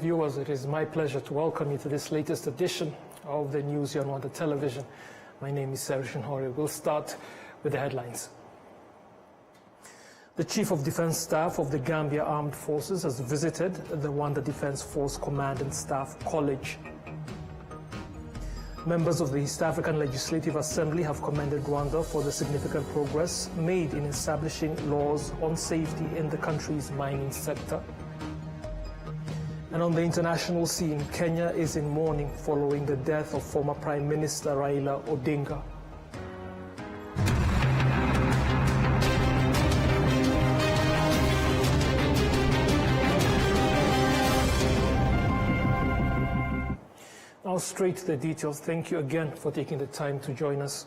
viewers, it is my pleasure to welcome you to this latest edition of the news here on Rwanda Television. My name is Serge Hori. We'll start with the headlines. The Chief of Defense Staff of the Gambia Armed Forces has visited the Rwanda Defense Force Command and Staff College. Members of the East African Legislative Assembly have commended Rwanda for the significant progress made in establishing laws on safety in the country's mining sector. And on the international scene, Kenya is in mourning following the death of former Prime Minister Raila Odinga. Now straight to the details. Thank you again for taking the time to join us.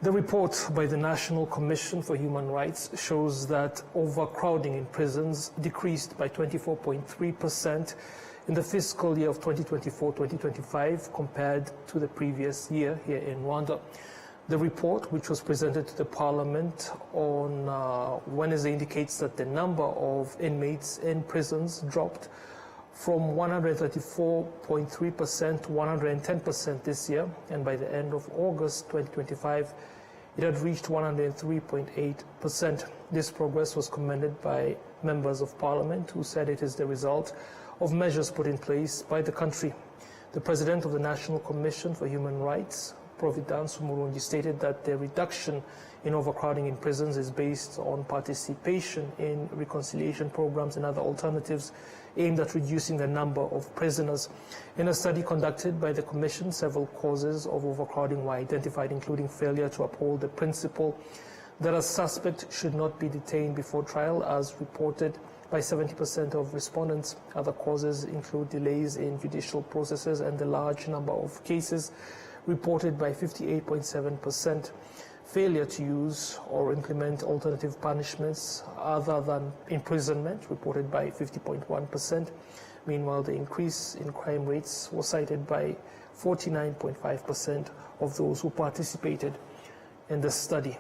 The report by the National Commission for Human Rights shows that overcrowding in prisons decreased by 24.3% in the fiscal year of 2024-2025 compared to the previous year here in Rwanda. The report, which was presented to the Parliament on Wednesday, indicates that the number of inmates in prisons dropped from 134.3% to 110% this year, and by the end of August 2025, it had reached 103.8%. This progress was commended by members of Parliament, who said it is the result of measures put in place by the country. The President of the National Commission for Human Rights, Providence Umurungi, stated that the reduction in overcrowding in prisons is based on participation in reconciliation programs and other alternatives aimed at reducing the number of prisoners. In a study conducted by the Commission, several causes of overcrowding were identified, including failure to uphold the principle that a suspect should not be detained before trial, as reported by 70% of respondents. Other causes include delays in judicial processes and the large number of cases reported by 58.7%. Failure to use or implement alternative punishments other than imprisonment, reported by 50.1%. Meanwhile, the increase in crime rates was cited by 49.5% of those who participated in the study.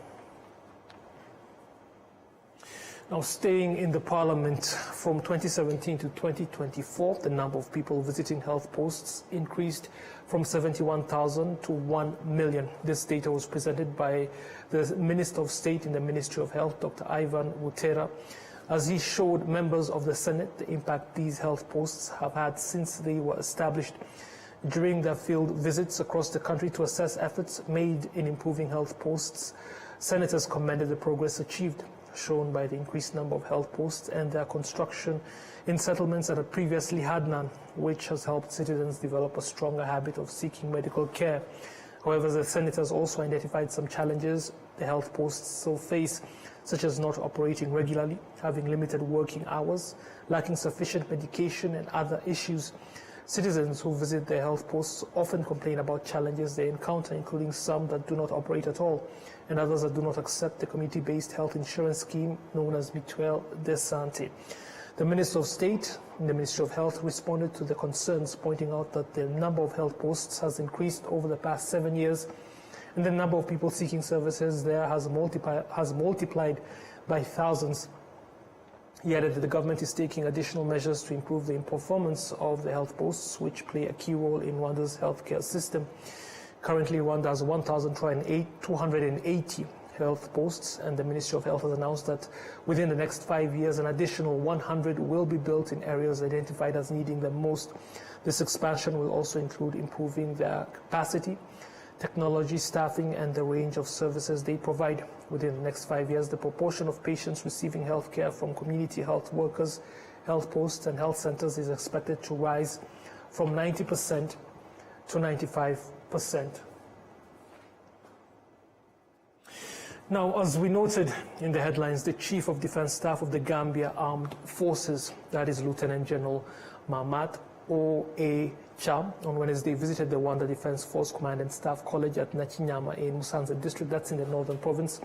Now, staying in the Parliament, from 2017 to 2024, the number of people visiting health posts increased from 71,000 to 1 million. This data was presented by the Minister of State in the Ministry of Health, Dr. Ivan Wutera, as he showed members of the Senate the impact these health posts have had since they were established. During their field visits across the country to assess efforts made in improving health posts, senators commended the progress achieved, shown by the increased number of health posts and their construction in settlements that had previously had none, which has helped citizens develop a stronger habit of seeking medical care. However, the senators also identified some challenges the health posts still face, such as not operating regularly, having limited working hours, lacking sufficient medication, and other issues. Citizens who visit their health posts often complain about challenges they encounter, including some that do not operate at all, and others that do not accept the community-based health insurance scheme known as Mutuelle de Santé. The Minister of State in the Ministry of Health responded to the concerns, pointing out that the number of health posts has increased over the past 7 years, and the number of people seeking services there has multiplied by thousands. He added that the government is taking additional measures to improve the performance of the health posts, which play a key role in Rwanda's healthcare system. Currently, Rwanda has 1,280 health posts, and the Ministry of Health has announced that within the next 5 years, an additional 100 will be built in areas identified as needing them most. This expansion will also include improving their capacity, technology, staffing, and the range of services they provide. Within the next 5 years, the proportion of patients receiving health care from community health workers, health posts, and health centers is expected to rise from 90% to 95%. Now, as we noted in the headlines, the Chief of Defense Staff of the Gambia Armed Forces, that is Lieutenant General Mahamat O.A. Cham, on Wednesday visited the Rwanda Defense Force Command and Staff College at Nakinyama in Musanze District, that's in the northern province,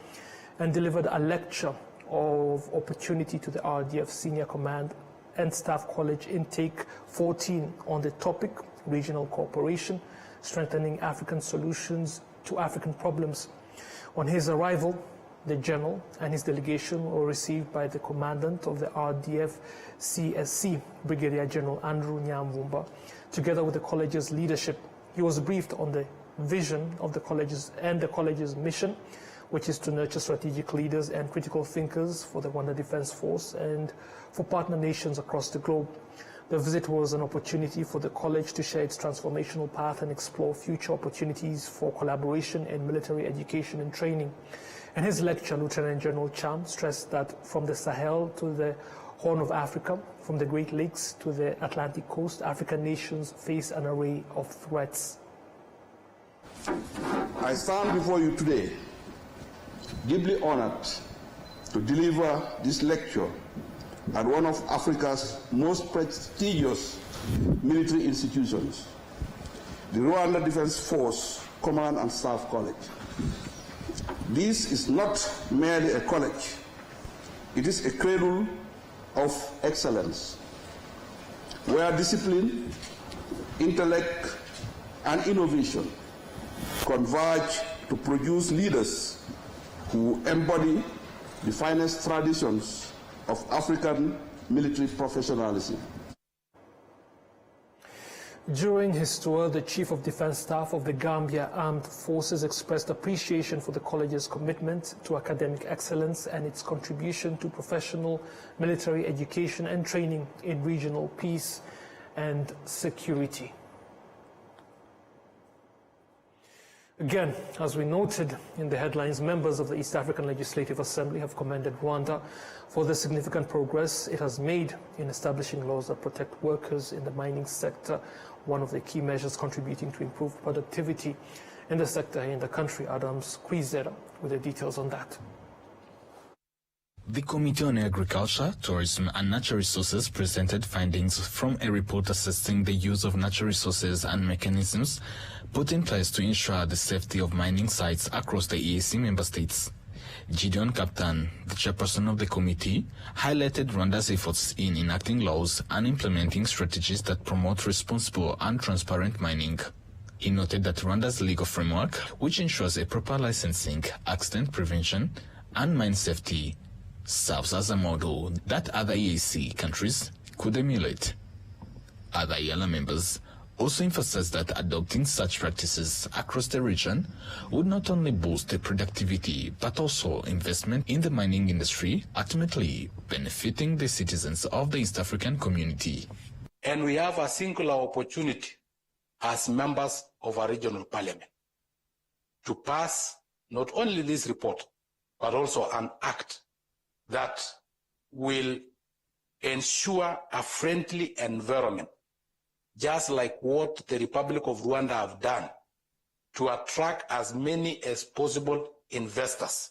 and delivered a lecture of opportunity to the RDF Senior Command and Staff College Intake 14 on the topic Regional Cooperation, Strengthening African Solutions to African Problems. On his arrival, the general and his delegation were received by the commandant of the RDF CSC, Brigadier General Andrew Nyamvumba, together with the college's leadership. He was briefed on the vision of the college's and the college's mission, which is to nurture strategic leaders and critical thinkers for the Rwanda Defense Force and for partner nations across the globe. The visit was an opportunity for the college to share its transformational path and explore future opportunities for collaboration in military education and training. In his lecture, Lieutenant General Cham stressed that from the Sahel to the Horn of Africa, from the Great Lakes to the Atlantic coast, African nations face an array of threats. I stand before you today deeply honored to deliver this lecture at one of Africa's most prestigious military institutions, the Rwanda Defense Force Command and Staff College. This is not merely a college, it is a cradle of excellence, where discipline, intellect, and innovation converge to produce leaders who embody the finest traditions of African military professionalism. During his tour, the Chief of Defense Staff of the Gambia Armed Forces expressed appreciation for the college's commitment to academic excellence and its contribution to professional military education and training in regional peace and security. Again, as we noted in the headlines, members of the East African Legislative Assembly have commended Rwanda for the significant progress it has made in establishing laws that protect workers in the mining sector, one of the key measures contributing to improved productivity in the sector in the country. Adams Kwizera with the details on that. The Committee on Agriculture, Tourism and Natural Resources presented findings from a report assessing the use of natural resources and mechanisms put in place to ensure the safety of mining sites across the EAC member states. Gideon Kaptan, the chairperson of the committee, highlighted Rwanda's efforts in enacting laws and implementing strategies that promote responsible and transparent mining. He noted that Rwanda's legal framework, which ensures a proper licensing, accident prevention, and mine safety, serves as a model that other EAC countries could emulate. Other EALA members also emphasized that adopting such practices across the region would not only boost the productivity but also investment in the mining industry, ultimately benefiting the citizens of the East African community. And we have a singular opportunity as members of a regional parliament to pass not only this report but also an act that will ensure a friendly environment, just like what the Republic of Rwanda have done to attract as many as possible investors.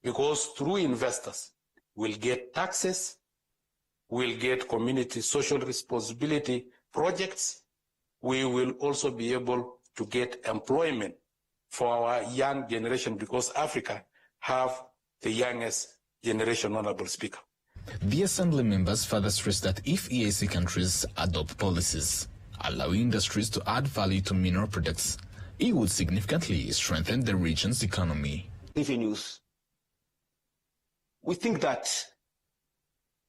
Because through investors, we'll get taxes, we'll get community social responsibility projects, we will also be able to get employment for our young generation, because Africa have the youngest generation, Honorable Speaker. The Assembly members further stressed that if EAC countries adopt policies allowing industries to add value to mineral products, it would significantly strengthen the region's economy. Revenues. We think that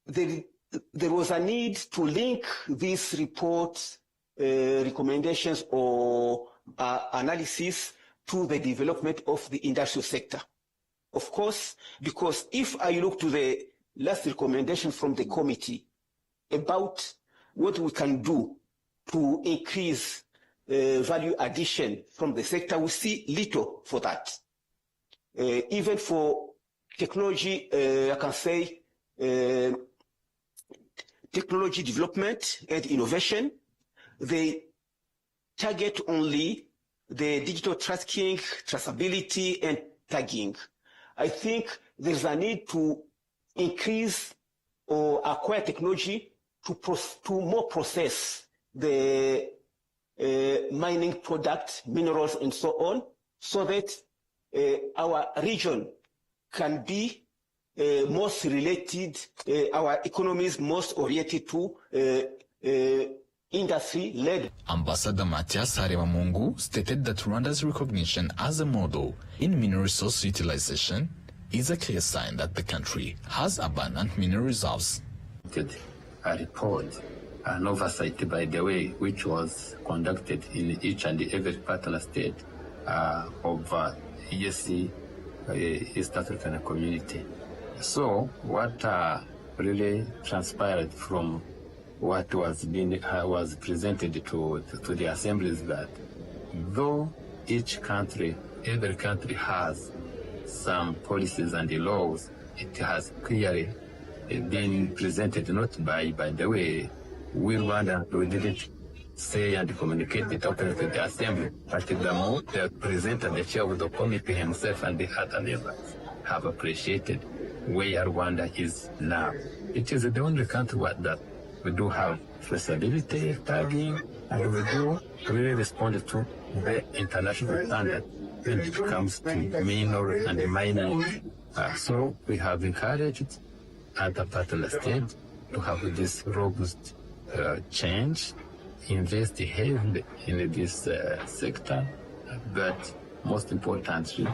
there was a need to link these reports, recommendations or analysis to the development of the industrial sector. Of course, because if I look to the last recommendation from the committee about what we can do to increase value addition from the sector, we see little for that. Even for technology, I can say technology development and innovation, they target only the digital tracking, traceability, and tagging. I think there's a need to increase or acquire technology to more process the mining products, minerals, and so on, so that our region can be most related, our economy is most oriented to industry-led. Ambassador Mathias Harebamungu stated that Rwanda's recognition as a model in mineral resource utilization is a clear sign that the country has abundant mineral reserves. A report, an oversight, by the way, which was conducted in each and every partner state of EAC, East African Community. So what really transpired from what was presented to the Assembly is that though every country has some policies and laws, it has clearly been presented not by the way we Rwanda, we didn't say and communicate it openly to the Assembly, but the presenter, the chair of the committee himself and the other members have appreciated where Rwanda is now. It is the only country that we do have traceability tagging, and we do really respond to the international standard when it comes to mineral and mining. So we have encouraged other partner states to have this robust change, invest heavily in this sector, but most importantly,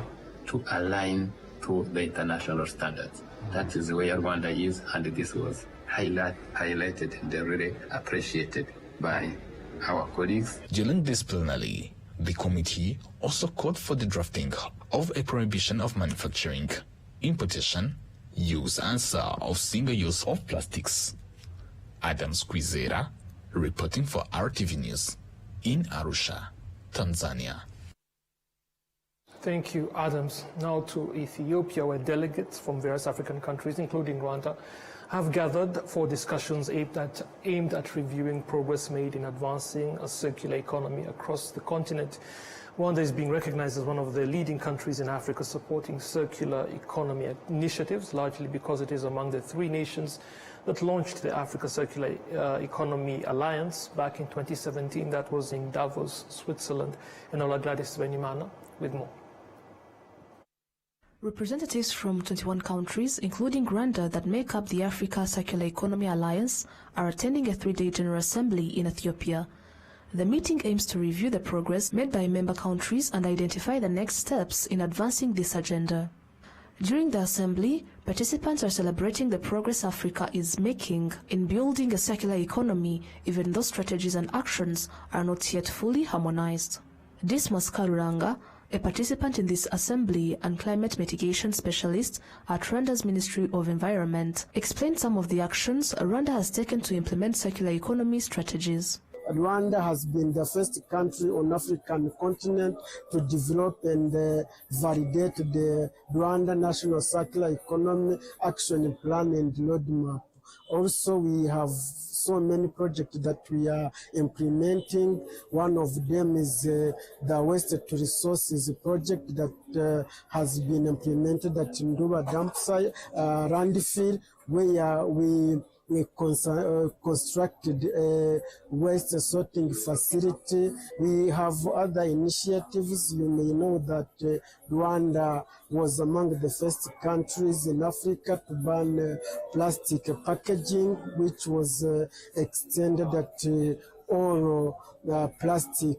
to align to the international standards. That is where Rwanda is, and this was highlighted and really appreciated by our colleagues. During this plenary, the committee also called for the drafting of a prohibition of manufacturing, importation, use and sale of single-use of plastics. Adams Kwizera, reporting for RTV News in Arusha, Tanzania. Thank you, Adams. Now to Ethiopia, where delegates from various African countries, including Rwanda, have gathered for discussions aimed at reviewing progress made in advancing a circular economy across the continent. Rwanda is being recognized as one of the leading countries in Africa supporting circular economy initiatives, largely because it is among the 3 nations that launched the Africa Circular Economy Alliance back in 2017. That was in Davos, Switzerland. And Ola Gladys Benimana with more. Representatives from 21 countries, including Rwanda, that make up the Africa Circular Economy Alliance, are attending a 3-day General Assembly in Ethiopia. The meeting aims to review the progress made by member countries and identify the next steps in advancing this agenda. During the assembly, participants are celebrating the progress Africa is making in building a circular economy, even though strategies and actions are not yet fully harmonized. Dismas Karuranga, a participant in this assembly and climate mitigation specialist at Rwanda's Ministry of Environment, explained some of the actions Rwanda has taken to implement circular economy strategies. Rwanda has been the first country on African continent to develop and validate the Rwanda National Circular Economy Action Plan and Roadmap. Also, we have so many projects that we are implementing. One of them is the Waste to Resources project that has been implemented at Nduba Dump Site, Landfill, where we constructed a waste sorting facility. We have other initiatives. You may know that Rwanda was among the first countries in Africa to ban plastic packaging, which was extended at all plastic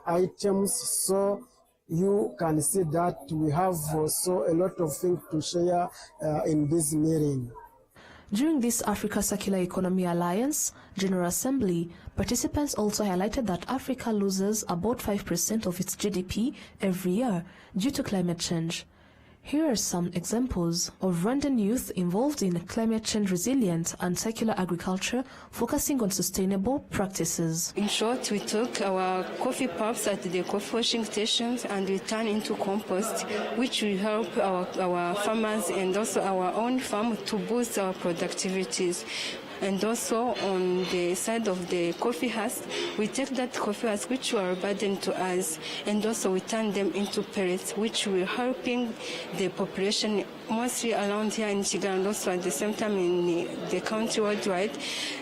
items. So you can see that we have also a lot of things to share in this meeting. During this Africa Circular Economy Alliance General Assembly, participants also highlighted that Africa loses about 5% of its GDP every year due to climate change. Here are some examples of Rwandan youth involved in climate change resilient and circular agriculture, focusing on sustainable practices. In short, we took our coffee pulps at the coffee washing stations and we turn into compost, which will help our farmers and also our own farm to boost our productivities. And also on the side of the coffee husk, we take that coffee husk which were a burden to us, and also we turn them into pellets, which will helping the population mostly around here in Kigali and also at the same time in the country worldwide.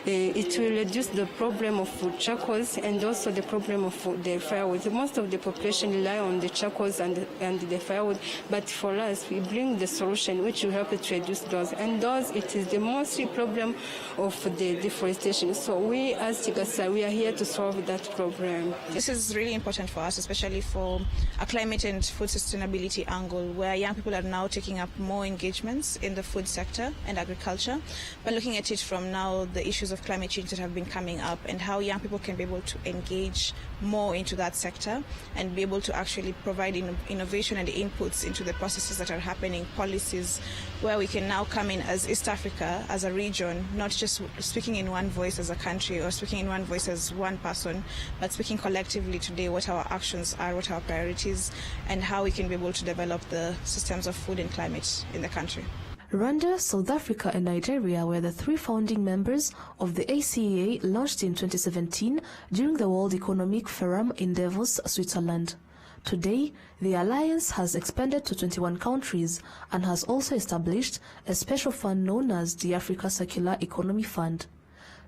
It will reduce the problem of charcoals and also the problem of the firewood. Most of the population rely on the charcoals and the firewood, but for us, we bring the solution which will help to reduce those. And those, it is the mostly problem of the deforestation. So we as Tigasa, we are here to solve that problem. This is really important for us, especially for a climate and food sustainability angle, where young people are now taking up more more engagements in the food sector and agriculture, but looking at it from now the issues of climate change that have been coming up and how young people can be able to engage more into that sector and be able to actually provide innovation and inputs into the processes that are happening, policies where we can now come in as East Africa, as a region, not just speaking in one voice as a country or speaking in one voice as one person, but speaking collectively today what our actions are, what our priorities, and how we can be able to develop the systems of food and climate in the country. Rwanda, South Africa and Nigeria were the three founding members of the ACEA launched in 2017 during the World Economic Forum in Davos, Switzerland. Today, the alliance has expanded to 21 countries and has also established a special fund known as the Africa Circular Economy Fund.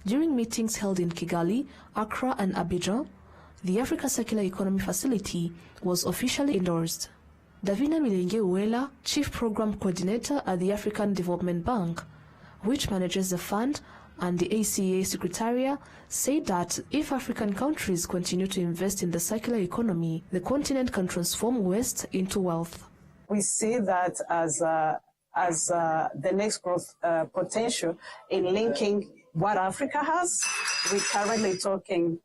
During meetings held in Kigali, Accra and Abidjan, the Africa Circular Economy Facility was officially endorsed. Davina Milenge Uwela, Chief Program Coordinator at the African Development Bank, which manages the fund, and the ACEA Secretariat, said that if African countries continue to invest in the circular economy, the continent can transform waste into wealth. We see that as the next growth potential in linking what Africa has. We're currently talking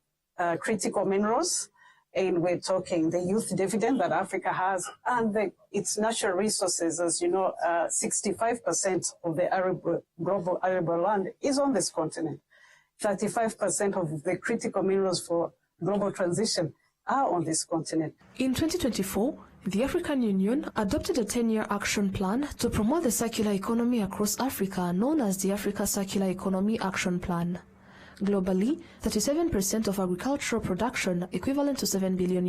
critical minerals, and we're talking the youth dividend that Africa has, and its natural resources. As you know, 65% of the global arable land is on this continent. 35% of the critical minerals for global transition are on this continent. In 2024, the African Union adopted a 10-year action plan to promote the circular economy across Africa, known as the Africa Circular Economy Action Plan. Globally, 37% of agricultural production, equivalent to $7 billion,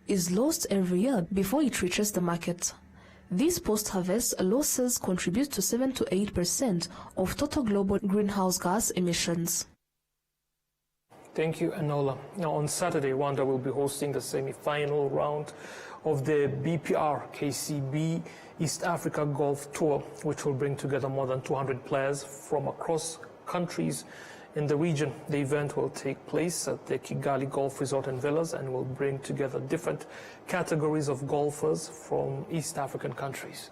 is lost every year before it reaches the market. These post-harvest losses contribute to 7 to 8% of total global greenhouse gas emissions. Thank you, Enola. Now, on Saturday, Rwanda will be hosting the semi-final round of the BPR KCB East Africa Golf Tour, which will bring together more than 200 players from across countries in the region. The event will take place at the Kigali Golf Resort and Villas and will bring together different categories of golfers from East African countries.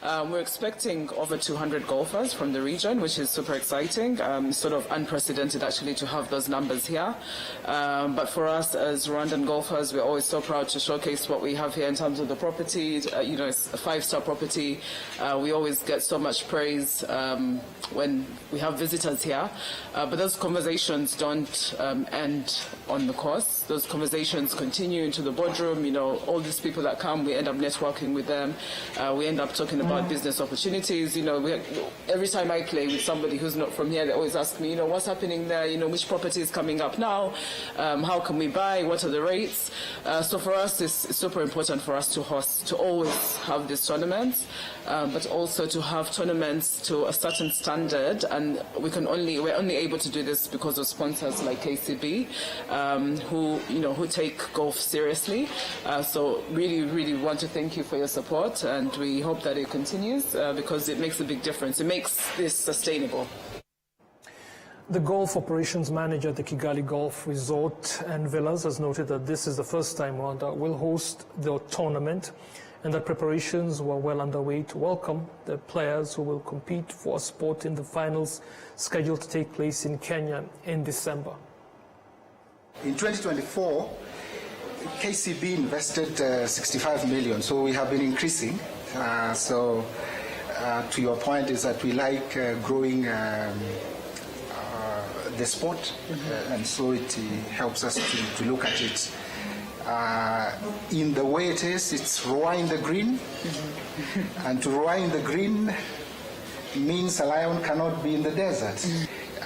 We're expecting over 200 golfers from the region, which is super exciting. Sort of unprecedented, actually, to have those numbers here. But for us as Rwandan golfers, we're always so proud to showcase what we have here in terms of the property. It's a 5-star property. We always get so much praise when we have visitors here. But those conversations don't end on the course. Those conversations continue into the boardroom. All these people that come, we end up networking with them. We end up talking about business opportunities. Every time I play with somebody who's not from here, they always ask me, what's happening there? Which property is coming up now? How can we buy? What are the rates? So for us, it's super important for us to host, to always have these tournaments, but also to have tournaments to a certain standard. And we're only able to do this because of sponsors like KCB, who take golf seriously. So really, really want to thank you for your support, and we hope that it continues because it makes a big difference. It makes this sustainable. The golf operations manager at the Kigali Golf Resort and Villas has noted that this is the first time Rwanda will host the tournament and that preparations were well underway to welcome the players who will compete for a spot in the finals scheduled to take place in Kenya in December. In 2024, KCB invested 65 million, so we have been increasing. To your point is that we like growing the sport, and so it helps us to look at it in the way it is. It's Rwa in the green, and to Rwa in the green means a lion cannot be in the desert.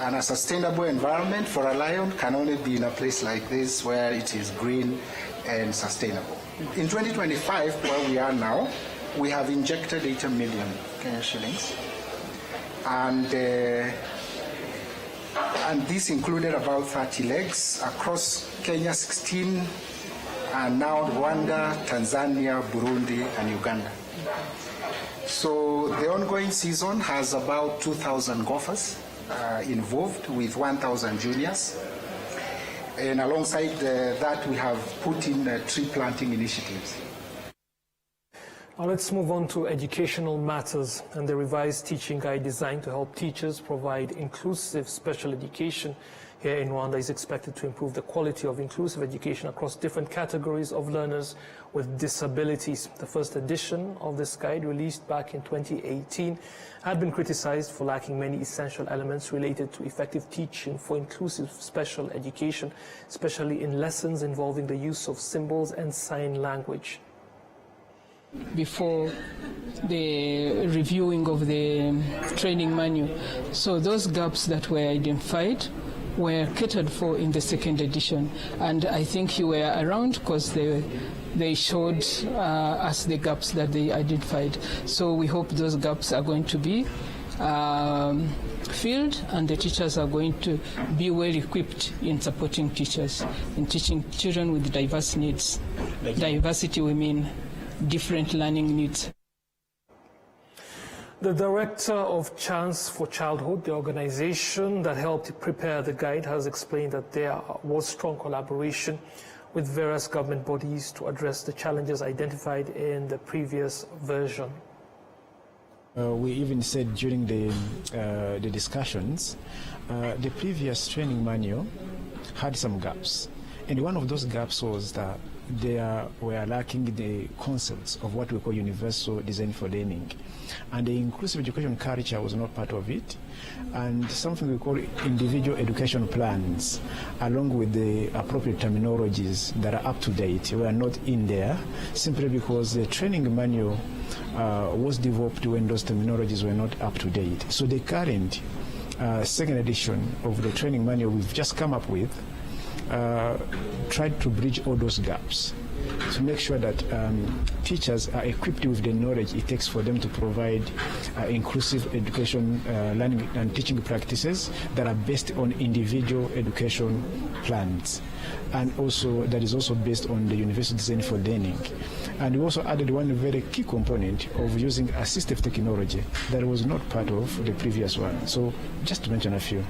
And a sustainable environment for a lion can only be in a place like this where it is green and sustainable. In 2025, where we are now, we have injected 80 million Kenyan shillings, and this included about 30 legs across Kenya, 16, and now Rwanda, Tanzania, Burundi, and Uganda. So the ongoing season has about 2,000 golfers involved, with 1,000 juniors. And alongside that, we have put in tree planting initiatives. Now let's move on to educational matters and the revised teaching guide designed to help teachers provide inclusive special education here in Rwanda is expected to improve the quality of inclusive education across different categories of learners with disabilities. The first edition of this guide, released back in 2018, had been criticized for lacking many essential elements related to effective teaching for inclusive special education, especially in lessons involving the use of symbols and sign language. Before the reviewing of the training manual. So those gaps that were identified were catered for in the second edition, and I think you were around because they showed us the gaps that they identified. So we hope those gaps are going to be filled, and the teachers are going to be well equipped in supporting teachers, in teaching children with diverse needs. Diversity, we mean different learning needs. The director of Chance for Childhood, the organization that helped prepare the guide, has explained that there was strong collaboration with various government bodies to address the challenges identified in the previous version. We even said during the discussions, the previous training manual had some gaps. And one of those gaps was that they were lacking the concepts of what we call universal design for learning. And the inclusive education culture was not part of it. And something we call individual education plans, along with the appropriate terminologies that are up to date, were not in there, simply because the training manual was developed when those terminologies were not up to date. So the current second edition of the training manual we've just come up with tried to bridge all those gaps to make sure that teachers are equipped with the knowledge it takes for them to provide inclusive education, learning and teaching practices that are based on individual education plans, and also that is also based on the universal design for learning. And we also added one very key component of using assistive technology that was not part of the previous one. So just to mention a few.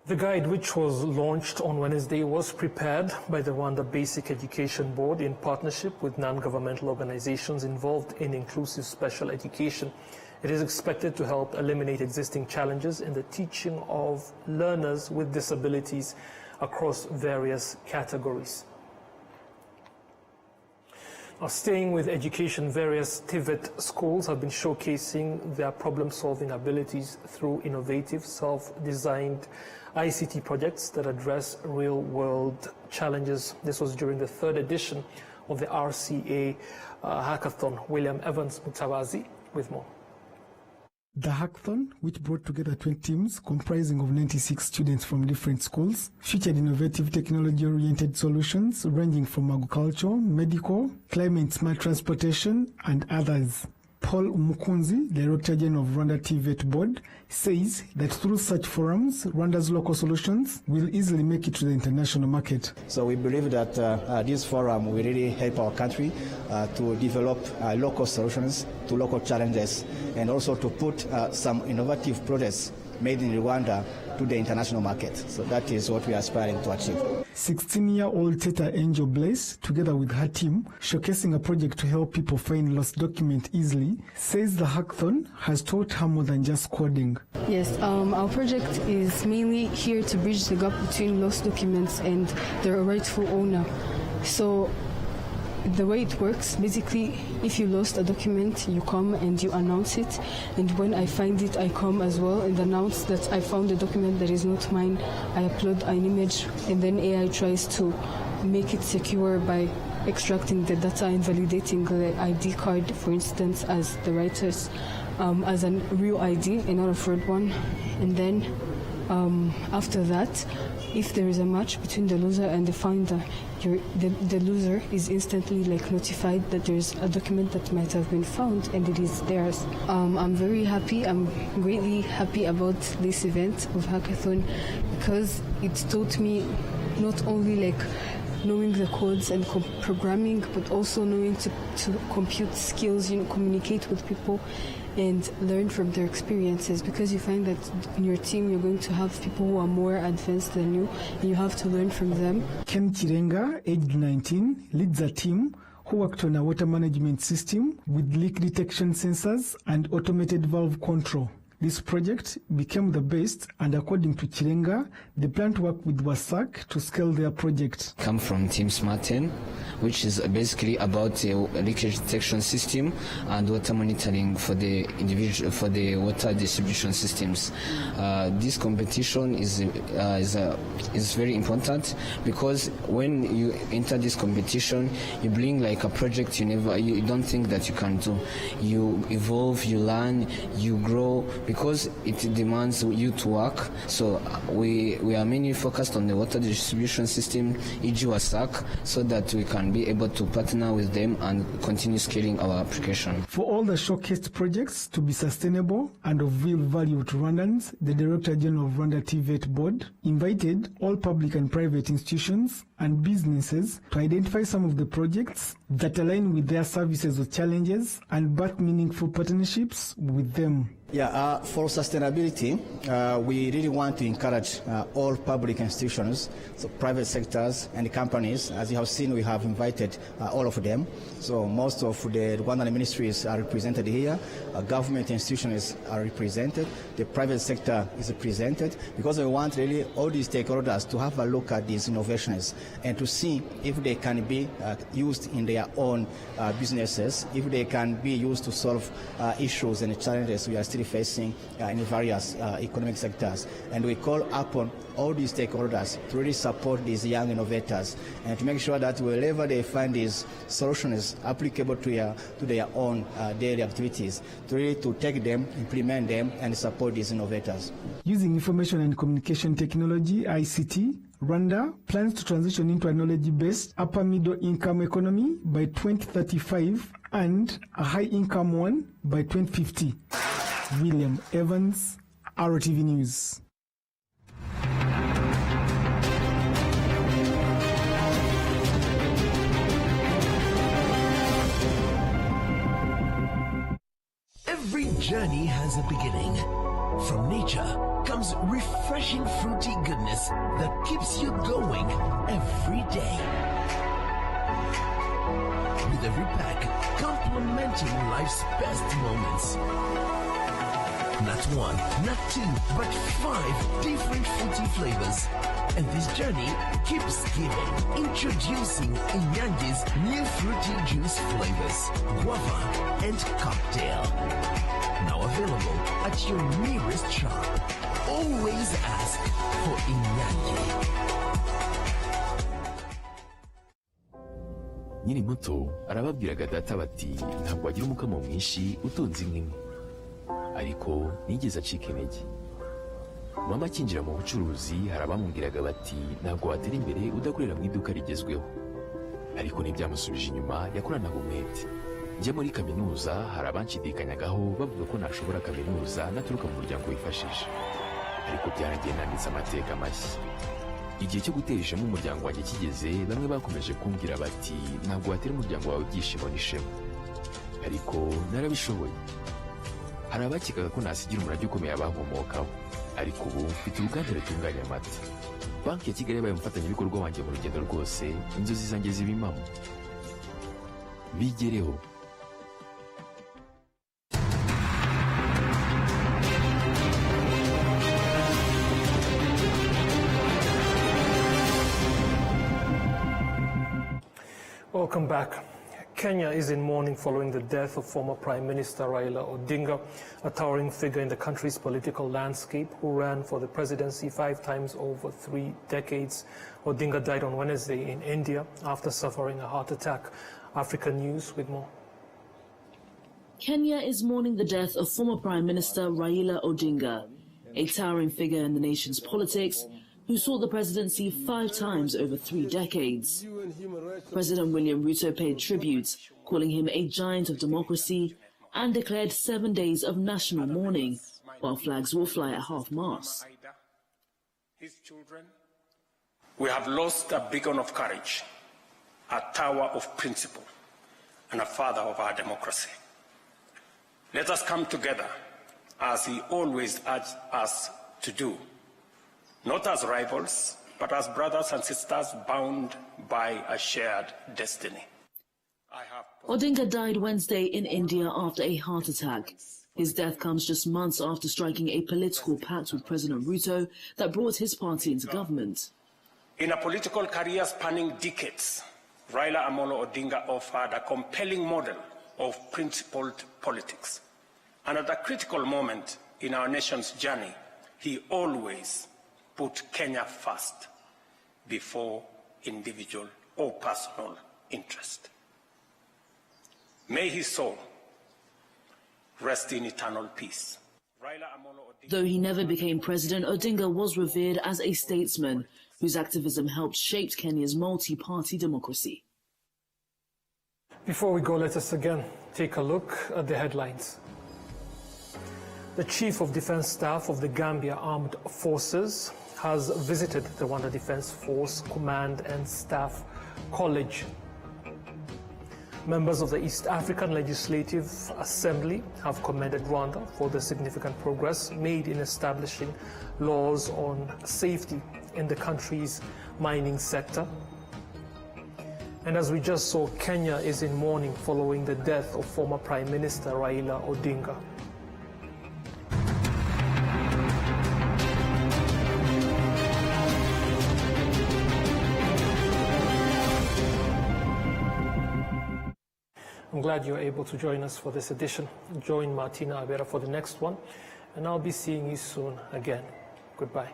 The guide, which was launched on Wednesday, was prepared by the Rwanda Basic Education Board in partnership with non-governmental organizations involved in inclusive special education. It is expected to help eliminate existing challenges in the teaching of learners with disabilities across various categories. Now, staying with education, various TVET schools have been showcasing their problem-solving abilities through innovative, self-designed ICT projects that address real-world challenges. This was during the third edition of the RCA Hackathon. William Evans Mutawazi with more. The hackathon, which brought together 20 teams comprising of 96 students from different schools, featured innovative technology-oriented solutions ranging from agriculture, medical, climate-smart transportation, and others. Paul Umukunzi, Director General of RwandaTV Board, says that through such forums, Rwanda's local solutions will easily make it to the international market. So we believe that this forum will really help our country to develop local solutions to local challenges, and also to put some innovative products made in Rwanda to the international market. So that is what we are aspiring to achieve. 16-year-old Teta Angel Blaze, together with her team, showcasing a project to help people find lost documents easily, says the hackathon has taught her more than just coding. Yes, our project is mainly here to bridge the gap between lost documents and their rightful owner. So the way it works, basically, if you lost a document, you come and you announce it, and when I find it, I come as well and announce that I found a document that is not mine. I upload an image, and then AI tries to make it secure by extracting the data and validating the ID card, for instance, as the writer's, as a real ID and not a fraud one. And then after that, if there is a match between the loser and the finder, the loser is instantly notified that there is a document that might have been found and it is theirs. I'm very happy. I'm greatly happy about this event of Hackathon because it taught me not only knowing the codes and programming, but also knowing to compute skills, communicate with people and learn from their experiences, because you find that in your team you're going to have people who are more advanced than you and you have to learn from them. Ken Chirenga, aged 19, leads a team who worked on a water management system with leak detection sensors and automated valve control. This project became the best, and according to Chirenga, they plan to work with WASAC to scale their project. Come from Team Smart 10, which is basically about a leakage detection system and water monitoring for the water distribution systems. This competition is very important because when you enter this competition, you bring like a project you don't think that you can do. You evolve, you learn, you grow, because it demands you to work. So we are mainly focused on the water distribution system, e.g. WASAC, so that we can be able to partner with them and continue scaling our application. For all the showcased projects to be sustainable and of real value to Rwandans, the Director General of RwandaTV Board invited all public and private institutions and businesses to identify some of the projects that align with their services or challenges and birth meaningful partnerships with them. Yeah, for sustainability, we really want to encourage all public institutions, so private sectors and companies. As you have seen, we have invited all of them. So most of the Rwandan ministries are represented here. Government institutions are represented. The private sector is represented, because we want really all these stakeholders to have a look at these innovations and to see if they can be used in their own businesses, if they can be used to solve issues and challenges we are still facing in various economic sectors. And we call upon all these stakeholders to really support these young innovators and to make sure that wherever they find these solutions applicable to their own daily activities, to take them, implement them, and support these innovators. Using information and communication technology, ICT, Rwanda plans to transition into a knowledge-based upper middle income economy by 2035 and a high income one by 2050. William Evans, RwandaTV News. Every journey has a beginning. From nature comes refreshing fruity goodness that keeps you going every day. With every pack complementing life's best moments. Not one, not two, but 5 different fruity flavors. And this journey keeps giving. Introducing Inyange's new fruity juice flavors, guava and cocktail. Now available at your nearest shop. Always ask for Inyange. Nyiri muto arababwiraga data bati ntabwo wagira umukamo mwinshi utunze inka imwe, ariko nigeze acika intege. Mama akinjira mu bucuruzi hari abamubwiraga bati ntabwo watera imbere udakorera mu iduka rigezweho, ariko ntibyamusubije inyuma, yakoranaga umwete. Njya muri kaminuza hari abanshidikanyagaho bavuga ko nashobora kaminuza naturuka mu muryango wifashije, ariko byaragiye nanditse amateka mashya. Igihe cyo gutera ishema umuryango wanjye kigeze, bamwe bakomeje kumbwira bati ntabwo watera umuryango wawe ibyishimo n'ishema, ariko narabishoboye. Hari abakekaga ko nasigira umurage ukomeye abankomokaho, ariko ubu mfite uruganda rutunganya amata. Banki ya Kigali yabaye umufatanyabikorwa wanjye mu rugendo rwose, inzozi zanjye ziba impamo. Bigereho. Welcome back. Kenya is in mourning following the death of former Prime Minister Raila Odinga, a towering figure in the country's political landscape who ran for the presidency 5 times over 3 decades. Odinga died on Wednesday in India after suffering a heart attack. African News with more. Kenya is mourning the death of former Prime Minister Raila Odinga, a towering figure in the nation's politics who sought the presidency 5 times over 3 decades. President William Ruto paid tribute, calling him a giant of democracy, and declared 7 days of national mourning, while flags will fly at half-mast. His children, we have lost a beacon of courage, a tower of principle, and a father of our democracy. Let us come together, as he always urged us to do, not as rivals, but as brothers and sisters bound by a shared destiny. Odinga died Wednesday in India after a heart attack. His death comes just months after striking a political pact with President Ruto that brought his party into government. In a political career spanning decades, Raila Amolo Odinga offered a compelling model of principled politics. And at a critical moment in our nation's journey, he always put Kenya first before individual or personal interest. May his soul rest in eternal peace. Though he never became president, Odinga was revered as a statesman whose activism helped shape Kenya's multi-party democracy. Before we go, let us again take a look at the headlines. The Chief of Defense Staff of the Gambia Armed Forces has visited the Rwanda Defense Force Command and Staff College. Members of the East African Legislative Assembly have commended Rwanda for the significant progress made in establishing laws on safety in the country's mining sector. And as we just saw, Kenya is in mourning following the death of former Prime Minister Raila Odinga. I'm glad you're able to join us for this edition. Join Martina Avera for the next one, and I'll be seeing you soon again. Goodbye.